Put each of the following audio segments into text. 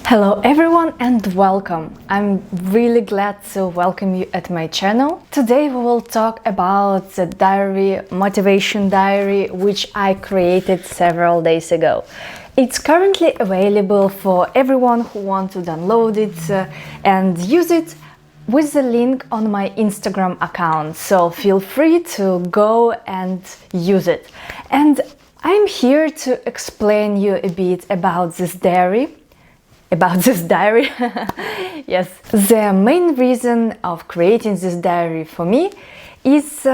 Hello everyone and welcome. I'm really glad to welcome you at my channel. Today we will talk about the diary, motivation diary, which I created several days ago. It's currently available for everyone who wants to download it and use it with the link on my Instagram account. So feel free to go and use it. And I'm here to explain you a bit about this diary. Yes, the main reason of creating this diary for me is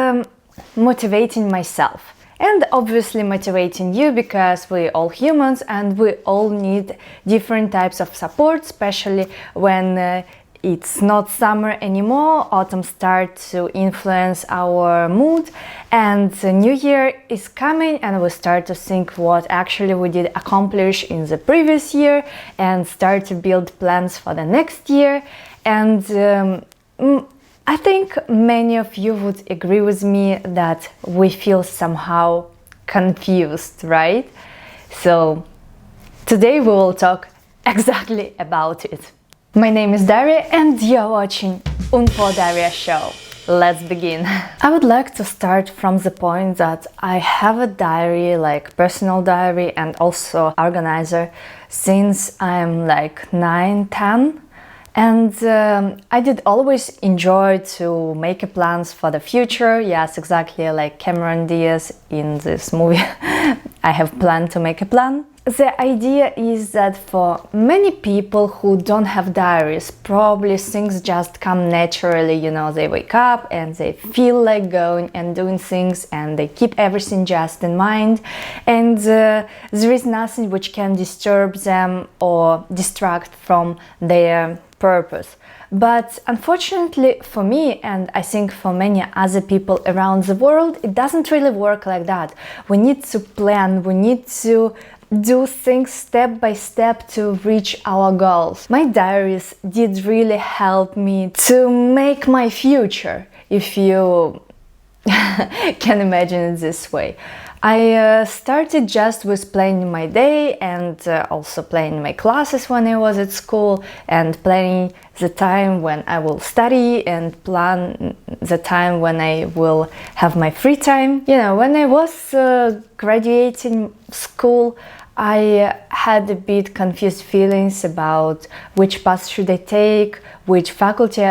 motivating myself and obviously motivating you, because we're all humans and we all need different types of support, especially when it's not summer anymore, autumn starts to influence our mood, and the new year is coming and we start to think what actually we did accomplish in the previous year and start to build plans for the next year. And I think many of you would agree with me that we feel somehow confused, right? So today we will talk exactly about it. My name is Daria and you're watching Daria show. Let's begin. I would like to start from the point that I have a diary, like personal diary, and also organizer since I'm like 9-10, and I did always enjoy to make plans for the future. Yes, exactly like Cameron Diaz in this movie. I have planned to make a plan. The idea is that for many people who don't have diaries, probably things just come naturally, you know, they wake up and they feel like going and doing things and they keep everything just in mind, and there is nothing which can disturb them or distract from their purpose. But unfortunately for me, and I think for many other people around the world, it doesn't really work like that. We need to plan, we need to do things step by step to reach our goals. My diaries did really help me to make my future, if you can imagine it this way. I started just with planning my day and also planning my classes when I was at school, and planning the time when I will study and plan the time when I will have my free time. You know, when I was graduating school, I had a bit confused feelings about which path should I take, which faculty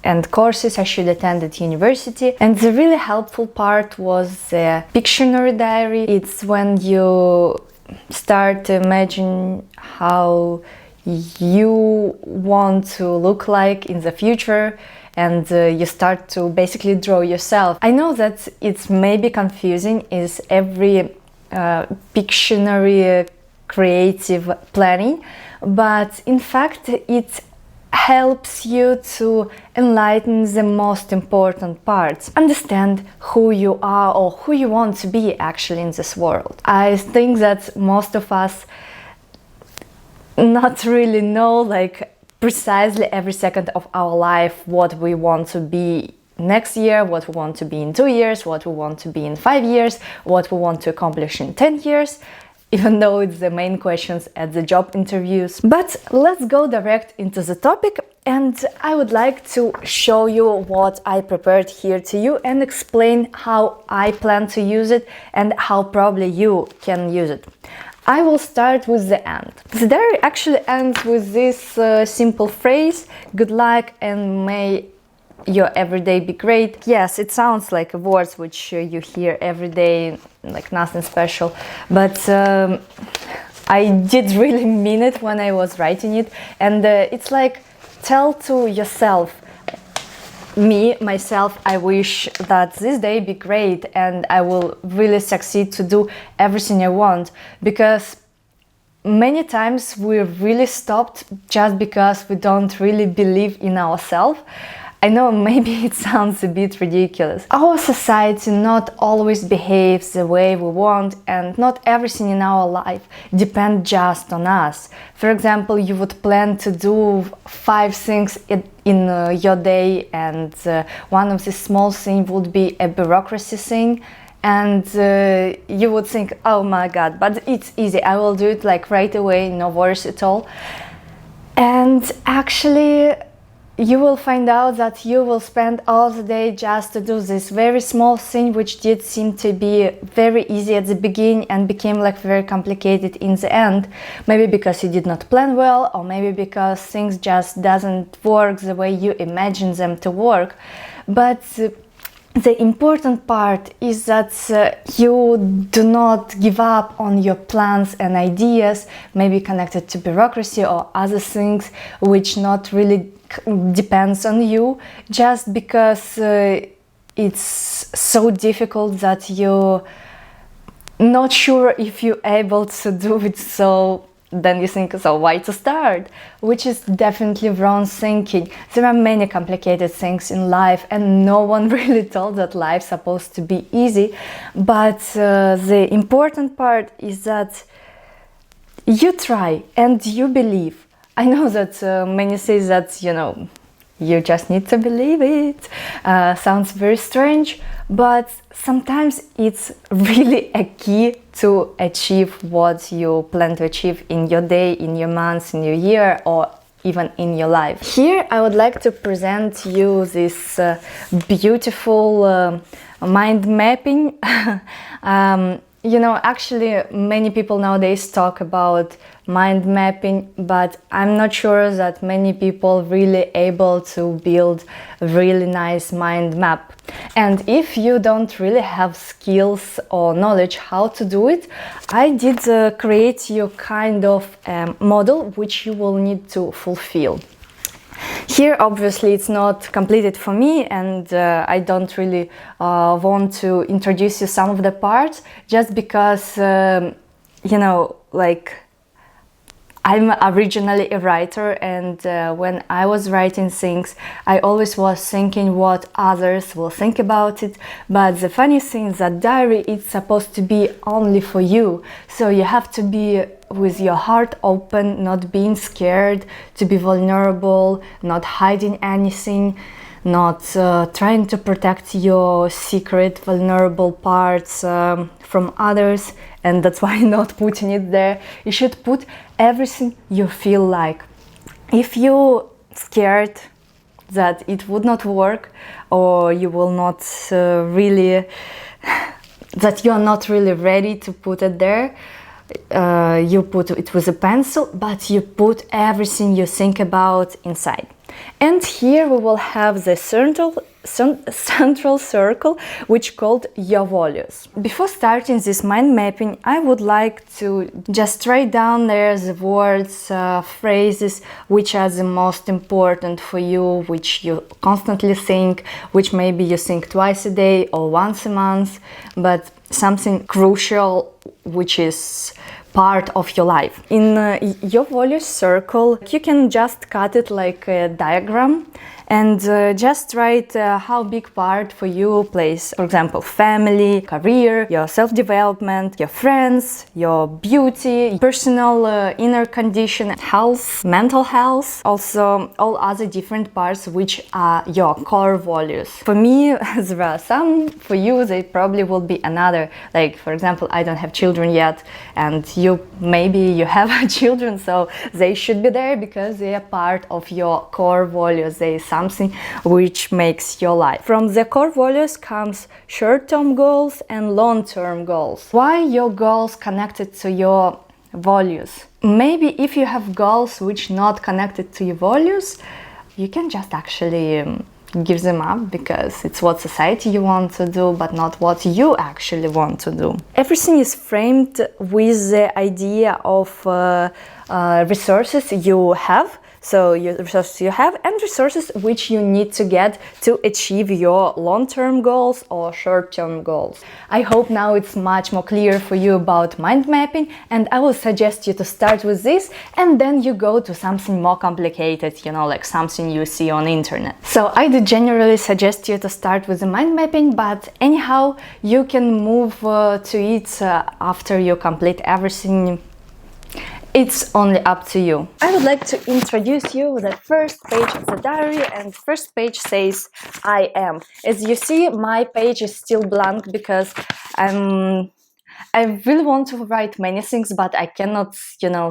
and courses I should attend at university. And the really helpful part was the Pictionary diary. It's when you start to imagine how you want to look like in the future, and you start to basically draw yourself. I know that it's maybe confusing, is every Pictionary creative planning, but in fact it helps you to enlighten the most important parts, understand who you are or who you want to be actually in this world. I think that most of us not really know like precisely every second of our life what we want to be next year, what we want to be in 2 years, what we want to be in 5 years, what we want to accomplish in 10 years, even though it's the main questions at the job interviews. But let's go direct into the topic, and I would like to show you what I prepared here to you and explain how I plan to use it and how probably you can use it. I will start with the end. The diary actually ends with this simple phrase: good luck and may your everyday be great. Yes, it sounds like words which you hear every day, like nothing special, but I did really mean it when I was writing it. And it's like, tell to yourself, myself, I wish that this day be great and I will really succeed to do everything I want, because many times we really stopped just because we don't really believe in ourselves. I know maybe it sounds a bit ridiculous. Our society not always behaves the way we want, and not everything in our life depends just on us. For example, you would plan to do 5 things in your day, and one of the small things would be a bureaucracy thing, and you would think, oh my god, but it's easy, I will do it like right away, no worries at all. And actually, you will find out that you will spend all the day just to do this very small thing, which did seem to be very easy at the beginning and became like very complicated in the end. Maybe because you did not plan well, or maybe because things just doesn't work the way you imagine them to work. But the important part is that you do not give up on your plans and ideas, maybe connected to bureaucracy or other things which not really depends on you, just because it's so difficult that you're not sure if you're able to do it. So then you think, so why to start? Which is definitely wrong thinking. There are many complicated things in life, and no one really told that life's supposed to be easy. But the important part is that you try and you believe. I know that many say that, you just need to believe it. Sounds very strange, but sometimes it's really a key to achieve what you plan to achieve in your day, in your month, in your year, or even in your life. Here I would like to present you this beautiful mind mapping. Actually, many people nowadays talk about mind mapping, but I'm not sure that many people really able to build a really nice mind map. And if you don't really have skills or knowledge how to do it, I did create you kind of a model which you will need to fulfill. Here, obviously, it's not completed for me, and I don't really want to introduce you some of the parts, just because, I'm originally a writer, and when I was writing things, I always was thinking what others will think about it. But the funny thing is that diary is supposed to be only for you, so you have to be with your heart open, not being scared, to be vulnerable, not hiding anything, not trying to protect your secret, vulnerable parts from others. And that's why not putting it there. You should put everything you feel like. If you're scared that it would not work, or you will not that you're not really ready to put it there, you put it with a pencil, but you put everything you think about inside. And here we will have the central circle, which called your values. Before starting this mind mapping, I would like to just write down there the words, phrases which are the most important for you, which you constantly think, which maybe you think twice a day or once a month, but something crucial which is part of your life. In your values circle, you can just cut it like a diagram and just write how big part for you plays, for example, family, career, your self-development, your friends, your beauty, personal inner condition, health, mental health, also all other different parts which are your core values. For me, there are some. For you, they probably will be another. Like, for example, I don't have children yet, and maybe you have children, so they should be there because they are part of your core values. They something which makes your life. From the core values comes short-term goals and long-term goals. Why your goals connected to your values? Maybe if you have goals which not connected to your values, you can just actually give them up because it's what society you want to do, but not what you actually want to do. Everything is framed with the idea of resources you have. So your resources you have and resources which you need to get to achieve your long-term goals or short-term goals. I hope now it's much more clear for you about mind mapping, and I will suggest you to start with this and then you go to something more complicated, like something you see on internet. So I do generally suggest you to start with the mind mapping, but anyhow you can move to it after you complete everything. It's only up to you. I would like to introduce you the first page of the diary, and first page says I am. As you see, my page is still blank because I really want to write many things, but I cannot,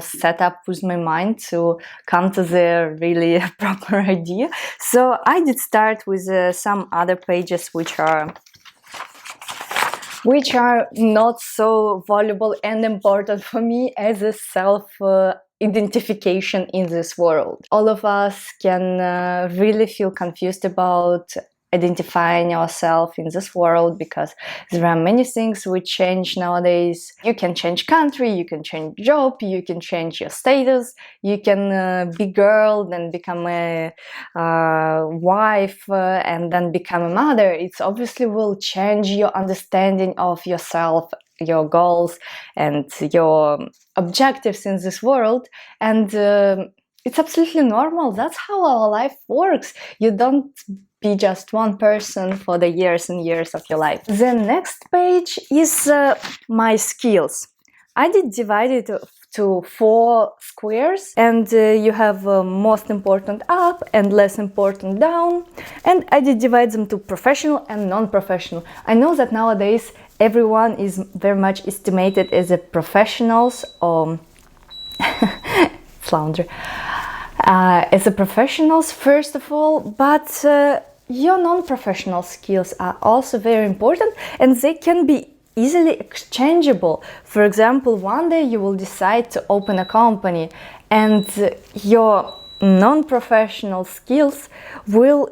set up with my mind to come to the really proper idea. So I did start with some other pages which are not so valuable and important for me as a self identification in this world. All of us can really feel confused about identifying ourselves in this world because there are many things which change nowadays. You can change country, you can change job, you can change your status, you can be girl, then become a wife, and then become a mother. It's obviously will change your understanding of yourself, your goals, and your objectives in this world. And it's absolutely normal. That's how our life works. You don't be just one person for the years and years of your life. The next page is my skills. I did divide it to 4 squares, and you have most important up and less important down, and I did divide them to professional and non-professional. I know that nowadays everyone is very much estimated as a professionals or flounder as a professionals first of all, but your non-professional skills are also very important, and they can be easily exchangeable. For example, one day you will decide to open a company, and your non-professional skills will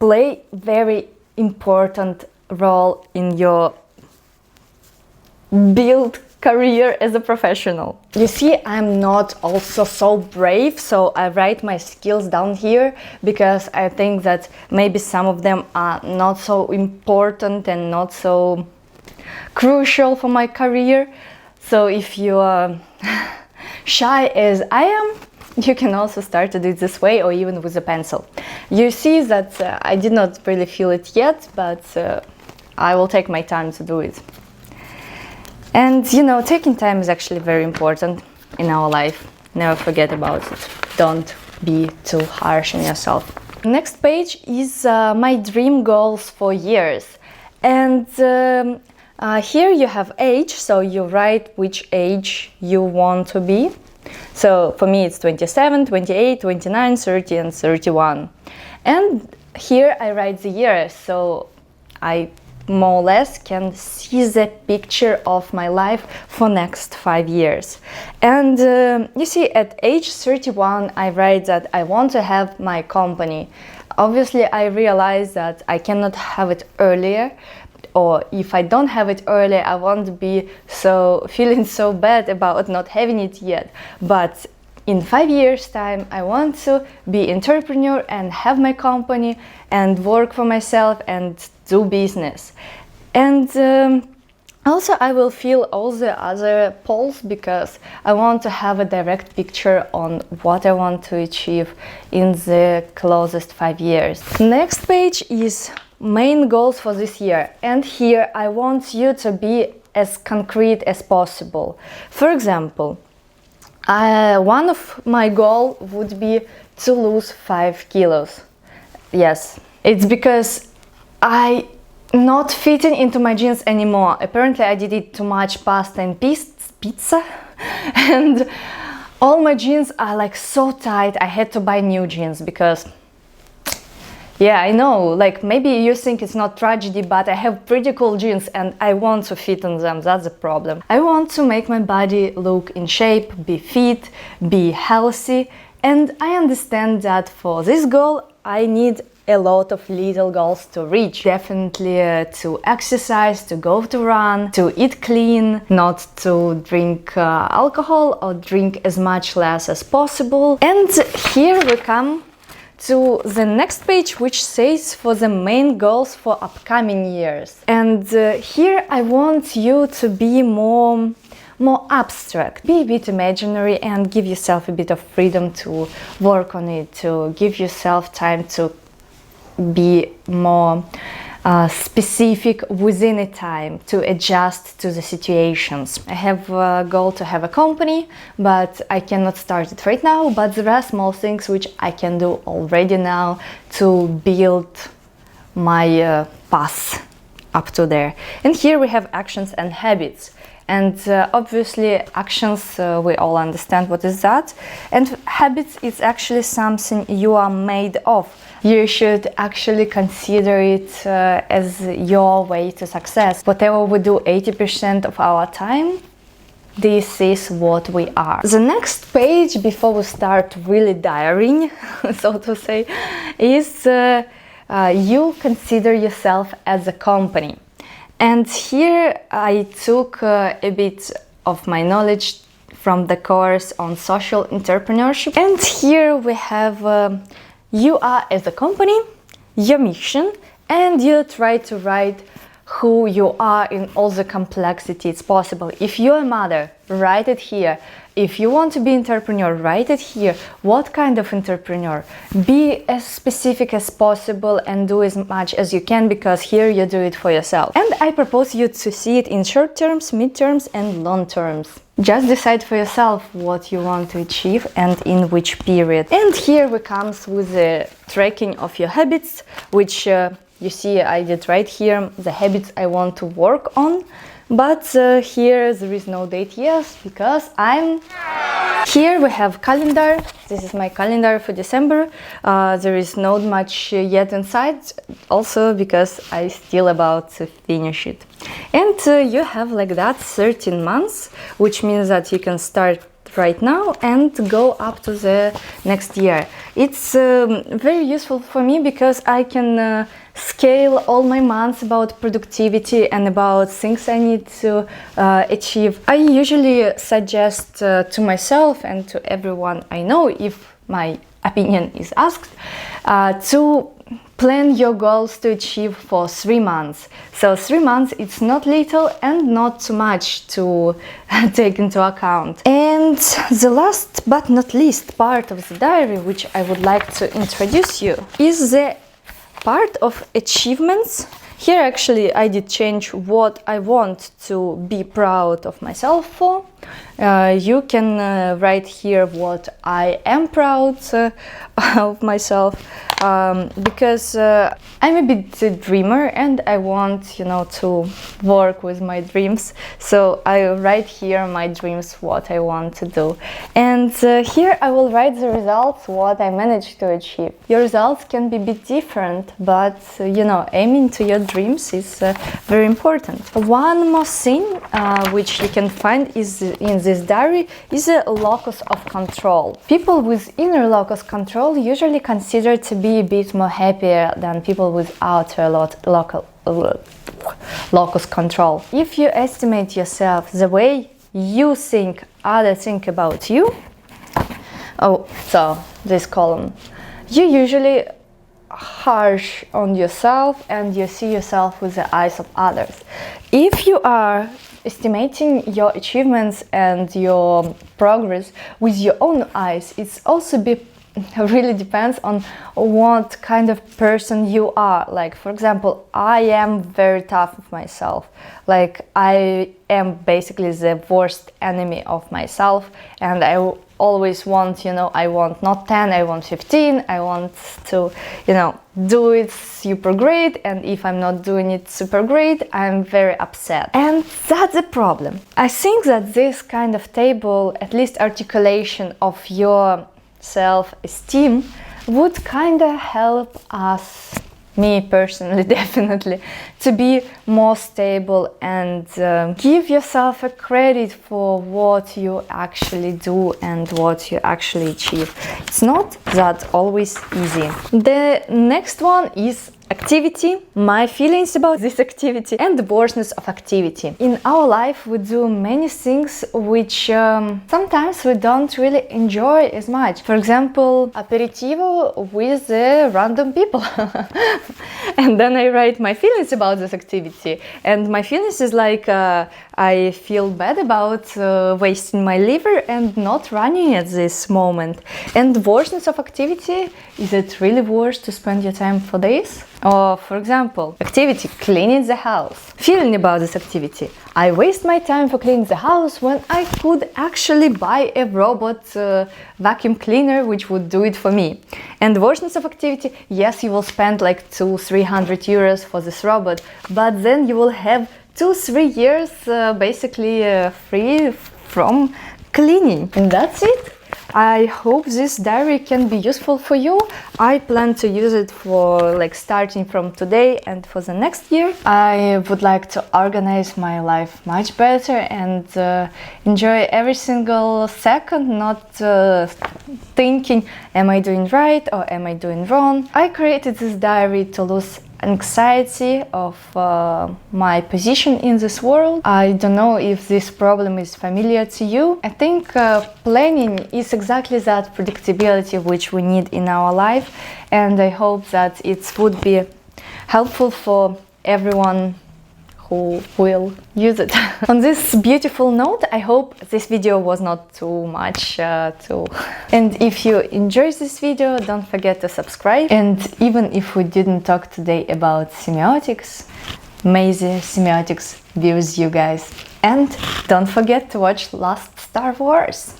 play very important role in your build career as a professional. You see, I'm not also so brave, so I write my skills down here because I think that maybe some of them are not so important and not so crucial for my career. So if you are shy as I am, you can also start to do it this way, or even with a pencil. You see that I did not really feel it yet, but I will take my time to do it. And taking time is actually very important in our life. Never forget about it. Don't be too harsh on yourself. Next page is my dream goals for years. And here you have age, so you write which age you want to be. So for me it's 27, 28, 29, 30 and 31. And here I write the year, so I more or less can see the picture of my life for next 5 years. And you see, at age 31 I write that I want to have my company. Obviously I realize that I cannot have it earlier, or if I don't have it earlier I won't be feeling so bad about not having it yet. But in 5 years time I want to be entrepreneur and have my company and work for myself and do business. And also I will fill all the other poles because I want to have a direct picture on what I want to achieve in the closest 5 years. Next page is main goals for this year, and here I want you to be as concrete as possible. For example, one of my goal would be to lose 5 kilos. Yes, it's because I not fitting into my jeans anymore. Apparently I did eat too much pasta and pizza and all my jeans are like so tight. I had to buy new jeans because, yeah, I know, like maybe you think it's not tragedy, but I have pretty cool jeans and I want to fit in them. That's the problem. I want to make my body look in shape, be fit, be healthy, and I understand that for this goal I need a lot of little goals to reach. Definitely to exercise, to go to run, to eat clean, not to drink alcohol or drink as much less as possible. And here we come to the next page, which says for the main goals for upcoming years. And here I want you to be more abstract, be a bit imaginary and give yourself a bit of freedom to work on it, to give yourself time to be more specific within a time, to adjust to the situations. I have a goal to have a company, but I cannot start it right now, but there are small things which I can do already now to build my path up to there. And here we have actions and habits. And obviously actions, we all understand what is that. And habits is actually something you are made of. You should actually consider it as your way to success. Whatever we do 80% of our time, this is what we are. The next page, before we start really diarying, so to say, is you consider yourself as a company. And here I took a bit of my knowledge from the course on social entrepreneurship. And here we have you are as a company, your mission, and you try to write who you are in all the complexity it's possible. If you're a mother, write it here. If you want to be an entrepreneur, write it here. What kind of entrepreneur? Be as specific as possible and do as much as you can, because here you do it for yourself. And I propose you to see it in short terms, mid terms and long terms. Just decide for yourself what you want to achieve and in which period. And here we comes with the tracking of your habits, which you see I did right here, the habits I want to work on. But here there is no date yet, because here we have calendar. This is my calendar for December. There is not much yet inside, also because I still about to finish it. And you have like that 13 months, which means that you can start right now and go up to the next year. It's very useful for me because I can scale all my months about productivity and about things I need to achieve. I usually suggest to myself and to everyone I know, if my opinion is asked, to plan your goals to achieve for 3 months. So 3 months, it's not little and not too much to take into account. And the last but not least part of the diary, which I would like to introduce you, is the part of achievements. Here actually I did change what I want to be proud of myself for. You can write here what I am proud of myself, because I'm a bit a dreamer and I want, you know, to work with my dreams. So I write here my dreams, what I want to do. And here I will write the results, what I managed to achieve. Your results can be a bit different, but you know, aiming to your dreams is very important. One more thing which you can find is in this diary is a locus of control. People with inner locus control usually consider to be a bit more happier than people with outer locus control. If you estimate yourself the way you think others think about you, so this column, you usually harsh on yourself and you see yourself with the eyes of others. If you are estimating your achievements and your progress with your own eyes, it's also really depends on what kind of person you are. Like, for example, I am very tough with myself. Like, I am basically the worst enemy of myself, and I always want, you know, I want not 10, I want 15, I want to, you know, do it super great, and if I'm not doing it super great, I'm very upset. And that's the problem. I think that this kind of table, at least articulation of your self-esteem, would kind of help us, me personally definitely, to be more stable and give yourself a credit for what you actually do and what you actually achieve. It's not that always easy. The next one is activity, my feelings about this activity and the worthiness of activity. In our life we do many things which sometimes we don't really enjoy as much. For example, aperitivo with random people. And then I write my feelings about this activity, and my feelings is like I feel bad about wasting my liver and not running at this moment. And versions of activity, is it really worth to spend your time for this? Or, for example, activity cleaning the house. Feeling about this activity. I waste my time for cleaning the house when I could actually buy a robot vacuum cleaner which would do it for me. And versions of activity, yes, you will spend like 200-300 euros for this robot, but then you will have 2-3 years basically free from cleaning. And that's it. I hope this diary can be useful for you. I plan to use it for like starting from today and for the next year. I would like to organize my life much better and enjoy every single second, not thinking, am I doing right or am I doing wrong? I created this diary to lose anxiety of my position in this world. I don't know if this problem is familiar to you. I think planning is exactly that predictability which we need in our life, and I hope that it would be helpful for everyone who will use it. On this beautiful note, I hope this video was not too much And if you enjoyed this video, don't forget to subscribe. And even if we didn't talk today about semiotics, may the semiotics be with you guys. And don't forget to watch Last Star Wars.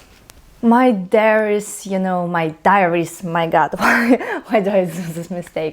My diaries, my diaries, my god, why do I do this mistake?